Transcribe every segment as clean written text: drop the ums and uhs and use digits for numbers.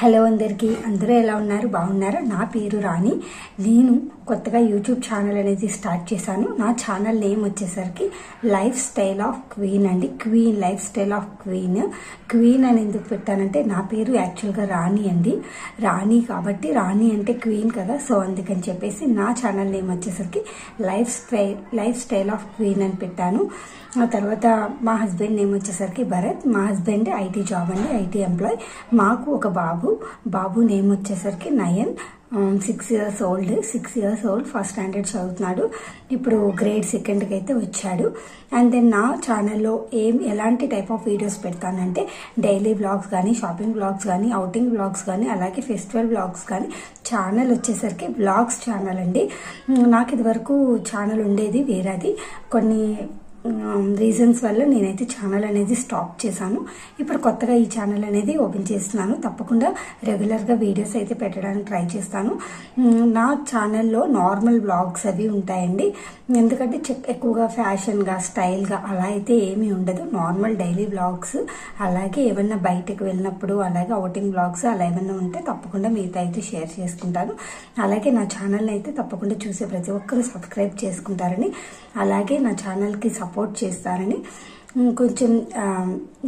Hello అందరూ ఎలా ఉన్నారు? బాగున్నారా? నా పేరు రాణి. నేను కొత్తగా యూట్యూబ్ ఛానల్ అనేది స్టార్ట్ చేశాను. నా ఛానల్ నేమ్ వచ్చేసరికి లైఫ్ స్టైల్ ఆఫ్ క్వీన్ అండి. Queen, life style of queen. Queen అని ఎందుకు పెట్టానంటే నా పేరు యాక్చువల్గా రాణి అండి. రాణి కాబట్టి రాణి అంటే క్వీన్ కదా, సో అందుకని చెప్పేసి నా ఛానల్ నేమ్ వచ్చేసరికి లైఫ్ స్టైల్ ఆఫ్ క్వీన్ అని పెట్టాను. ఆ తర్వాత మా హస్బెండ్ నేమ్ వచ్చేసరికి భరత్. మా హస్బెండ్ ఐటీ జాబ్ అండి, ఐటీ ఎంప్లాయ్. మాకు ఒక బాబు నేమ్ వచ్చేసరికి Nayan. 6 years old, first standard చదువుతున్నాడు. ఇప్పుడు గ్రేడ్ 2కి అయితే వచ్చాడు. అండ్ దెన్ నా ఛానల్లో ఎలాంటి టైప్ ఆఫ్ వీడియోస్ పెడతానంటే డైలీ వ్లాగ్స్ కానీ, షాపింగ్ వ్లాగ్స్ కానీ, అవుటింగ్ వ్లాగ్స్ కానీ, అలాగే ఫెస్టివల్ వ్లాగ్స్ కానీ. ఛానల్ వచ్చేసరికి వ్లాగ్స్ ఛానల్ అండి. నాకు ఇదివరకు ఛానల్ ఉండేది వేరేది. కొన్ని రీజన్స్ వల్ల నేనైతే ఛానల్ అనేది స్టాప్ చేశాను. ఇప్పుడు కొత్తగా ఈ ఛానల్ అనేది ఓపెన్ చేస్తున్నాను. తప్పకుండా రెగ్యులర్గా వీడియోస్ అయితే పెట్టడానికి ట్రై చేస్తాను. నా ఛానల్లో నార్మల్ వ్లాగ్స్ అవి ఉంటాయండి. ఎందుకంటే ఎక్కువగా ఫ్యాషన్గా, స్టైల్గా అలా అయితే ఏమీ ఉండదు. నార్మల్ డైలీ వ్లాగ్స్, అలాగే ఏమన్నా బయటకు వెళ్ళినప్పుడు, అలాగే అవుటింగ్ వ్లాగ్స్ అలా ఏమన్నా ఉంటే తప్పకుండా మీతో అయితే షేర్ చేసుకుంటాను. అలాగే నా ఛానల్ని అయితే తప్పకుండా చూసే ప్రతి ఒక్కరూ సబ్స్క్రైబ్ చేసుకుంటారని, అలాగే నా ఛానల్కి సపోర్ట్ చేస్తారని కొంచెం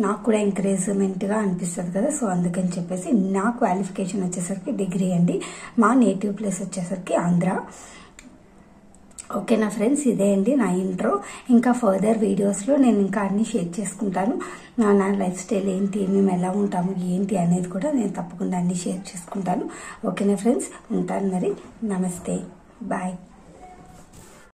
నాకు కూడా ఎంకరేజ్మెంట్గా అనిపిస్తుంది కదా, సో అందుకని చెప్పేసి. నా క్వాలిఫికేషన్ వచ్చేసరికి డిగ్రీ అండి. మా నేటివ్ ప్లేస్ వచ్చేసరికి ఆంధ్ర. ఓకేనా ఫ్రెండ్స్, ఇదే అండి నా ఇంట్రో. ఇంకా ఫర్దర్ వీడియోస్లో నేను ఇంకా అన్ని షేర్ చేసుకుంటాను. నా లైఫ్ స్టైల్ ఏంటి, మేము ఎలా ఉంటాము ఏంటి అనేది కూడా నేను తప్పకుండా అన్ని షేర్ చేసుకుంటాను. ఓకేనా ఫ్రెండ్స్, ఉంటాను మరి. నమస్తే, బాయ్.